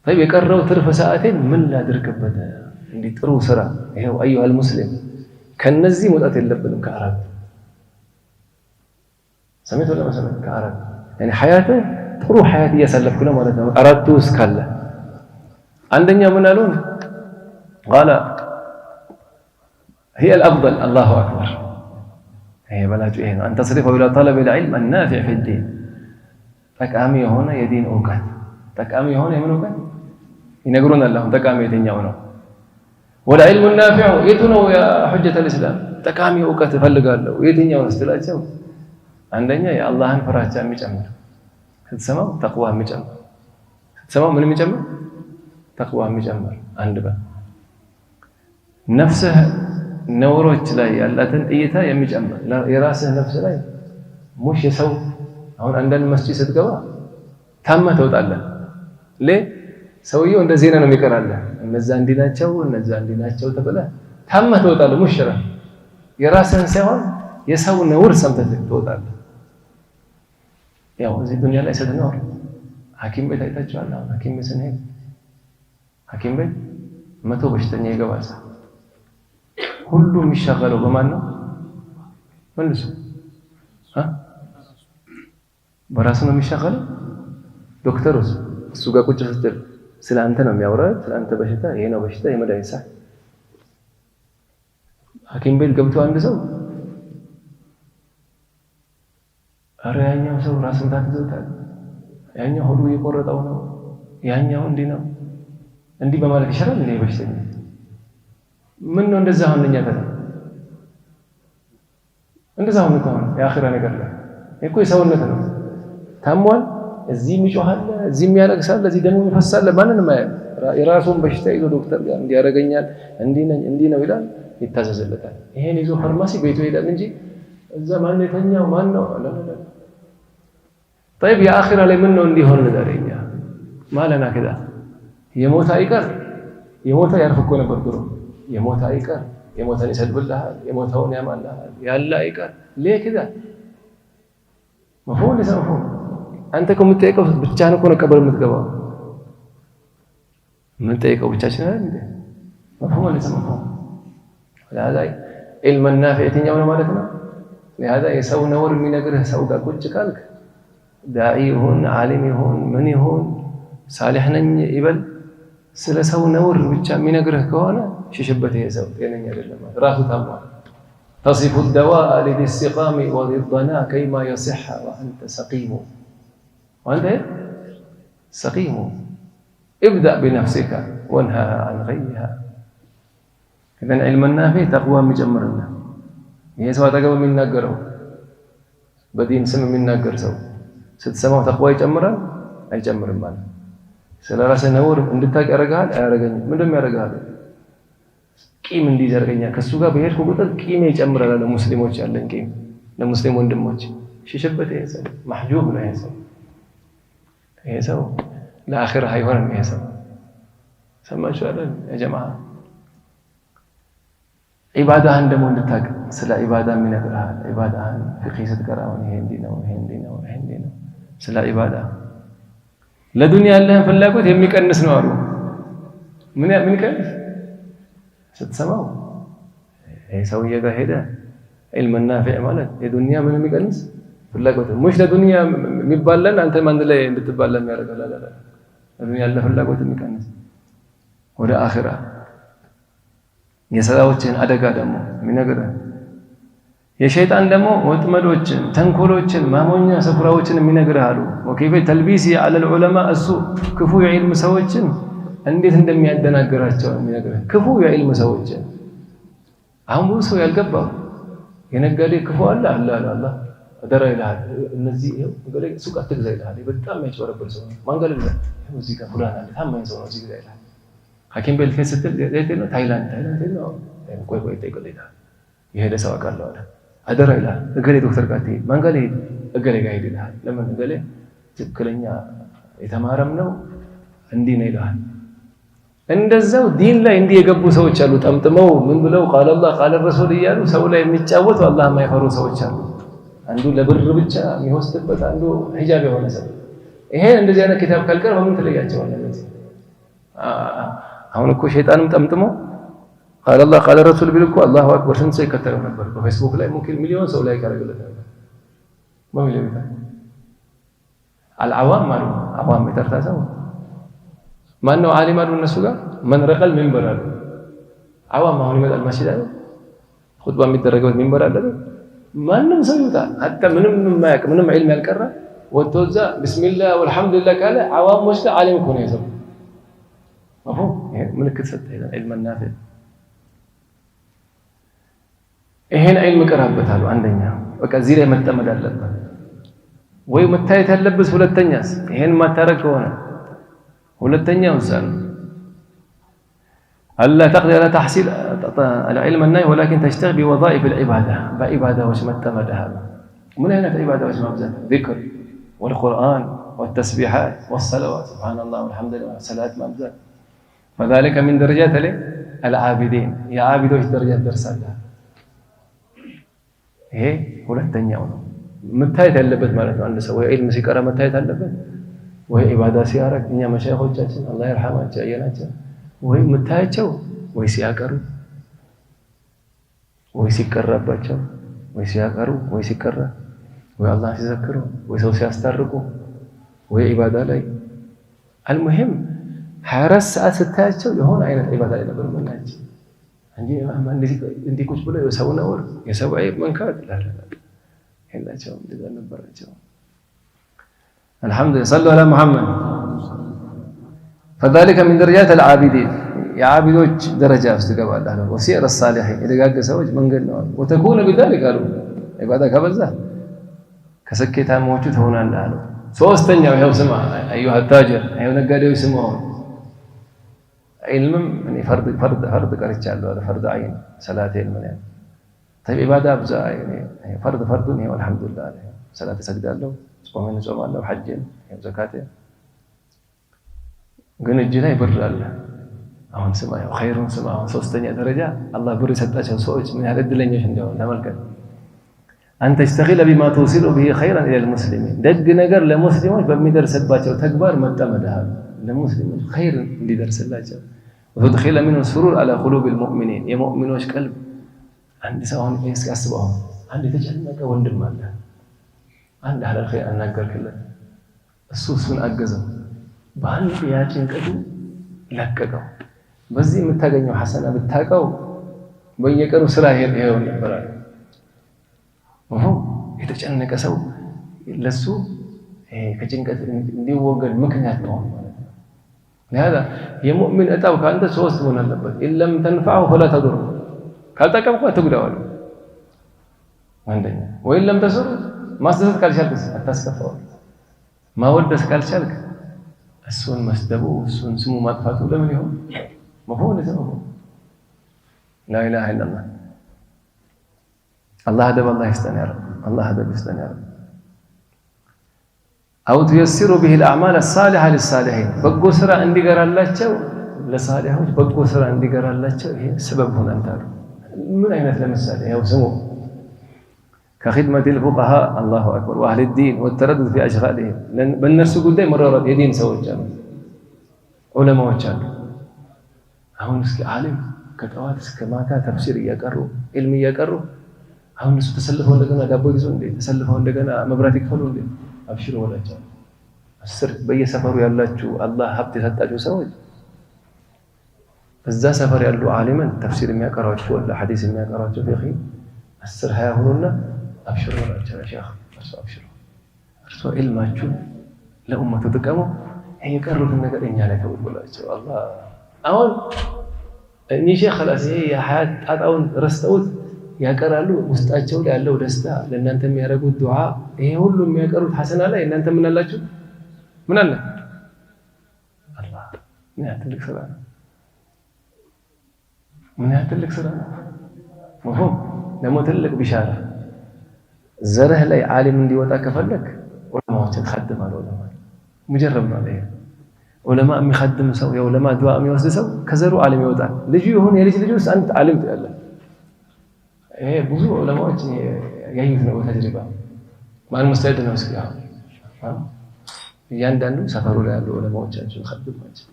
طيب የቀረው ትርፍ ሰዓቴን ምን ላድርግበት እንዴ ጥሩ ስራ ይሄው አዩሃ المسلم ከነዚህ መውጣት የለብንም ከአራት ሰሜት ወላ መሰለህ ከአራት يعني حياته ጥሩ حياة እያሳለፍኩ ነው ማለት ነው አራቱ እስካለ አንደኛ ምን አሉን قال هي الافضل الله اكبر هي بلاج ايه ان تصرف الى طلب العلم النافع في الدين ጠቃሚ የሆነ የዲን ዕውቀት ጠቃሚ የሆነ የምን ዕውቀት ይነግሩን አላህ ጠቃሚ የትኛው ነው والعلم النافع የቱነው ያ حجة الاسلام ጠቃሚ ዕውቀት ፈልጋለሁ የትኛው ነው ስትላቸው አንደኛ የአላህን ፍራቻ የሚጨምር ስትሰማው ተቅዋ የሚጨምር ስትሰማው ምን የሚጨምር ተቅዋ የሚጨምር አንድ በ ነፍስህ ነውሮች ላይ ያላትን እይታ የሚጨምር የራስህ ነፍስ ላይ ሙሽ የሰው አሁን አንዳንድ መስጂድ ስትገባ ታማ ተውጣለህ ሰውየው እንደ ዜና ነው የሚቀራለህ እነዛ እንዲናቸው ተብለ ታማ ተውጣለህ ሙሽራ የራስህን ሳይሆን የሰው ነውር ሰምተህ ትወጣለህ ያው እዚህ ዱንያ ላይ ስትኖር ሐኪም ቤት አይታችኋል አሁን ሐኪም ቤት ስንሄድ ሐኪም ቤት 100 በሽተኛ ይገባል ሁሉ የሚሻገለው በማን ነው መልሱ በራሱ ነው የሚሻገለው ዶክተሩስ እሱ ጋር ቁጭ ስትል ስለ አንተ ነው የሚያወራው ስለ አንተ በሽታ ይሄ ነው በሽታ የመድኃኒት ሰዓት ሐኪም ቤት ገብቶ አንድ ሰው ኧረ ያኛው ሰው ራስን ታትዘውታል ያኛው ሆዱ የቆረጠው ነው ያኛው እንዲህ ነው እንዲህ በማለት ይሻላል እንዴ በሽተኛ ምን ነው እንደዛ ሆነኛ ተራ እንደዛ ሆነ ከሆነ የአኺራ ነገር ላይ እኮ የሰውነት ነው ታሟል እዚህም ይጮሃል እዚህም ያለቅሳል እዚህ ደግሞ ይፈሳል ማንንም የራሱን በሽታ ይዞ ዶክተር ጋር እንዲያረጋኛል እንዲህ ነው ይላል ይታዘዝለታል ይሄን ይዞ ፋርማሲ ቤቱ ይሄዳል እንጂ እዛ ማን የተኛው ማን ነው አላላ طيب يا اخره ላይ ምን ነው እንዲሆን ነገርኛ ማለና ከዳ የሞታ አይቀር የሞታ ያርፍኮ ነበር ድሮ የሞታ አይቀር የሞታን ይሰድብልሃል የሞታውን ያማልሃል ያላ አይቀር ለከዳ መሆን ለሰው አንተ ከምትጠይቀው ብቻህን እኮ ነው ቀብር የምትገባው ምን ጠይቀው ብቻችን አይደል እንዴ መሆን ለሰው ለሃዳይ علم النافع የትኛው ነው ማለት ነው ለሃዳ የሰው ነውር የሚነግርህ ሰው ጋር ቁጭ ካልክ ዳዒ ይሁን ዓሊም ይሁን ምን ይሁን ሳሊህ ነኝ ይበል ስለ ሰው ነውር ብቻ የሚነግርህ ከሆነ ሽሽበት ይሄ ሰው ጤነኛ አይደለም ራሱ ታሟል تصف الدواء للاستقام وضدنا كيما يصح وانت سقيم وانت سقيم ابدأ بنفسك وانهى عن غيها اذا علم النافع تقوى مجمرنا ይሄ ሰው አጠገብ የሚናገረው በዲን ስም የሚናገር ሰው ስትሰማው ተቅዋ ይጨምራል አይጨምርም ማለት ስለራስ ነውር እንድታቅ ያረጋል አያረጋኝም ምንድነው ያረጋል ቂም እንዲዘርገኛ ከሱ ጋር በሄድኩ ቁጥር ቂም ይጨምራል ለሙስሊሞች ያለን ቂም ለሙስሊም ወንድሞች ሽሽበት ይሄ ሰው محجوب ነው ይሄ ሰው ለአኺራ አይሆንም ይሄ ሰው ሰማችሁ አይደል ያ ጀማዓ ኢባዳህን ደግሞ እንድታቅ ስለ ኢባዳ ምን ያቀራል ኢባዳህን ፍቅህ ስትቀራው ይሄ እንዲህ ነው ስለ ኢባዳ ለዱንያ ያለህን ፍላጎት የሚቀንስ ነው አሉ ምን ይቀንስ ስትሰማው ይሄ ሰውዬ ጋር ሄደ علم النافع ማለት የዱንያ ምን የሚቀንስ ፍላጎት ሙሽ ለዱንያ የሚባለን አንተ ማን ላይ እንድትባለም ያደርጋል አላላ ለዱንያ ያለ ፍላጎት የሚቀንስ ወደ አኺራ የሰላዎችን አደጋ ደግሞ የሚነግረን የሸይጣን ደግሞ ወጥመዶችን ተንኮሎችን ማሞኛ ስፍራዎችን የሚነግረህ አሉ ወከይፈ ተልቢሲ على العلماء السوء ክፉ የዒልም ሰዎችን እንዴት እንደሚያደናግራቸው የሚነግረህ ክፉ የዒልም ሰዎችን አሁን ብዙ ሰው ያልገባው የነጋዴ ክፉ አለ አላህ አደራ ይላል እነዚህ እንግዲህ ሱቅ አትግዛ ይላል በጣም የሚያጭበረብር ሰው ማንገል ይላል እዚህ ጋር ፉላን አለ ታማኝ ሰው ነው እዚህ ጋር ይላል ሐኪም ቤት ስትል ነው ታይላንድ ነው ቆይ ጠይቀልኝ የሄደ ሰው አቃለው አለ አደራ ይላል እገሌ ዶክተር ጋር ትሄድ ማንገል እገሌ ጋር ሄድ ይላል ለምን እገሌ ትክክለኛ የተማረም ነው እንዲህ ነው ይላል እንደዛው ዲን ላይ እንዲህ የገቡ ሰዎች አሉ ጠምጥመው ምን ብለው ቃል አላህ ቃል ረሱል እያሉ ሰው ላይ የሚጫወቱ አላህ የማይፈሩ ሰዎች አሉ አንዱ ለብር ብቻ የሚወስድበት አንዱ ሂጃብ የሆነ ሰው ይሄ እንደዚህ አይነት ኪታብ ካልቀር በምን ትለያቸዋለህ አሁን እኮ ሸይጣንም ጠምጥሞ ቃል አላህ ቃል ረሱል ቢል እኮ አላሁ አክበር ስንት ሰው ይከተለው ነበር። በፌስቡክ ላይ ሙምኪን ሚሊዮን ሰው ላይ ያደርግለት ነበር። በሚሊዮን አልዓዋም አሉ አዋም የተርታ ሰው ማነው ዓሊም አሉ እነሱ ጋር መን ረቀል ሚንበር አሉ። አዋም አሁን ይመጣል መስጂድ አለ ኹጥባ የሚደረገው ሚንበር አለ። ማንም ሰው ይወጣ አጣ ምንም የማያውቅ ምንም ዒልም ያልቀራ ወጥቶ እዛ ቢስሚላህ ወልሐምዱሊላህ ካለ አዋሞች ጋር ዓሊም እኮ ነው የሰው መፍሁም ምልክት ሰጠ ዒልም ናፊዕ ይሄን ዒልም ቀራበታሉ። አንደኛ በቃ እዚህ ላይ መጠመድ አለበት ወይ መታየት ያለበት። ሁለተኛስ ይሄን ማታረግ ከሆነ ሁለተኛው ሰን አላ ተቅዲ على تحصيل العلم النافع ولكن تشتغل بوظائف العباده بعباده وش متمدها من هنا عباده وش مبذل ذكر والقران والتسبيحات والصلوات سبحان الله والحمد لله والصلاه مبذل فذلك من درجات العابدين يا عابدوች درجات ደርሳለህ። ይሄ ሁለተኛው ነው መታየት ያለበት ማለት ነው። አንድ ሰው ወይ ዒልም ሲቀራ መታየት አለበት ወይ ኢባዳ ሲያረግ እኛ መሻይኾቻችን አላህ ይርሐማቸው ያየናቸው ወይ መታያቸው ወይ ሲያቀሩ ወይ ሲቀራባቸው ወይ ሲያቀሩ ወይ ሲቀራ ወይ አላህ ሲዘክሩ ወይ ሰው ሲያስታርቁ ወይ ኢባዳ ላይ አልሙሂም 24 ሰዓት ስታያቸው የሆነ አይነት ኢባዳ ላይ ነበር የምናያቸው እንጂ ቁጭ ብለው የሰው ነውር የሰው ዐይብ መንካት የላቸውም። እንደዛ ነበራቸው። አልሐምዱሊላህ ሰሉ ዐላ ሙሐመድ فذلك من درجات العابدين يا عابدوች ደረጃ ውስጥ ይገባል። ወሲር الصالحين የደጋገ ሰዎች መንገድ ነው። وتكون بذلك አሉ ኢባዳ ከበዛ ከስኬታሞቹ ትሆናለህ አሉ። ሶስተኛው ይኸው ስማ አዩሃ ታጅር ይኸው ነጋዴው ስማው ዒልምም እኔ ፈርድ ቀርቻለሁ አለ ፈርድ ዐይን ሰላቴን ምን ያህል طيب ኢባዳ ብዛ ፈርዱን ይኸው አልሐምዱሊላህ አለ ሰላት እሰግዳለሁ ጾሜን እጾማለሁ ሐጅን ዘካቴን ግን እጅ ላይ ብር አለ። አሁን ስማ ያው ኸይሩን ስማ ሶስተኛ ደረጃ አላህ ብር የሰጣቸው ሰዎች ምን ያህል እድለኞች እንደሆኑ ተመልከት። አንተ ተሽተግል بما توصل به خيرا الى المسلمين ደግ ነገር ለሙስሊሞች በሚደርስባቸው ተግባር መጠመድሃል ለሙስሊሞች ኸይር እንዲደርስላቸው وتدخل منه السرور على قلوب المؤمنين የሙእሚኖች ቀልብ አንድ ሰው አሁን ያስበው አንድ የተጨነቀ ወንድም አለ አንድ አህለል ኸይር አናገርክለት እሱን አገዘው በአንድ ያጭንቀቱ ለቀቀው። በዚህ የምታገኘው ሐሰና ብታቀው በየቀኑ ስራ ይሄው ነበር አለ የተጨነቀ ሰው ለሱ ከጭንቀት እንዲወገድ ምክንያት ነው ማለት ነው። ለهذا የሙእሚን እጣው ካንተ ሶስት መሆን አለበት ኢለም ተንፈዐሁ فلا تضر ካልጠቀምኩ አትጉዳው አለ አንደኛ ወይ ኢለም ተስሩ ማስደሰት ካልቻልክ አታስከፋው ማወደስ ካልቻልክ እሱን መስደቡ እሱን ስሙ ማጥፋቱ ለምን ይሆን መሆን ነው لا اله الا الله الله هدى الله يستنير الله هدى يستنير او تيسر به الاعمال الصالحه للصالحين በጎ ስራ እንዲገራላቸው ለሳሊሖች በጎ ስራ እንዲገራላቸው ይሄ ሰበብ ሆነ አንታሉ ምን አይነት ለምሳሌ ያው ስሙ كخدمة الفقهاء الله أكبر وأهل الدين والتردد في أشغالهم بالنفس قدام مرارات يدين سوى الجامع علماء وجهات هون اسكي عالم كتوات كما كان تفسير يقروا علمي يقروا هون نسو تسلفوا عندنا دابو يزون دي تسلفوا عندنا مبرات يكفلون دي أبشروا ولا جام السر بي سفروا يالله الله حبت سطاچو سوج بزا سفر يالله عالما تفسير የሚያቀራቸው ولا حديث የሚያቀራቸው فقه السر هيا هوننا أبشروا يا شيخ أبشروا أرسوا علماችሁ ለኡመቱ ተቀሙ ይሄ የቀሩትን ነገር እኛ ላይ ተውላችሁ አላህ አሁን እኔ ሼክ خلاص ይሄ የሐያት ጣጣውን ረስተውት ያቀራሉ ውስጣቸው ላይ ያለው ደስታ ለእናንተ የሚያረጉት ዱዓ ይሄ ሁሉ የሚያቀሩት ሐሰና ላይ እናንተ ምን አላችሁ ምን አለ አላህ ምን ያትልክ ስራ ነው ምን ያትልክ ስራ ነው መሆን ደግሞ ትልቅ ቢሻራ ዘረህ ላይ ዓሊም እንዲወጣ ከፈለክ ዑለማዎችን ተخدم ዑለማ ሙጀረብ ነው ይሄ ዑለማ የሚخدم ሰው የዑለማ ዱዓ የሚወስድ ሰው ከዘሩ ዓሊም ይወጣል። ልጅ ይሁን የልጅ ልጅስ አንተ ዓሊም ትላለህ። ይሄ ብዙ ዑለማዎች ያዩት ነው ተጅሪባ ማን ሙስተዕድ ነው እስኪ እያንዳንዱ ሰፈሩ ላይ ያሉ ዑለማዎቻችን خدمዋቸው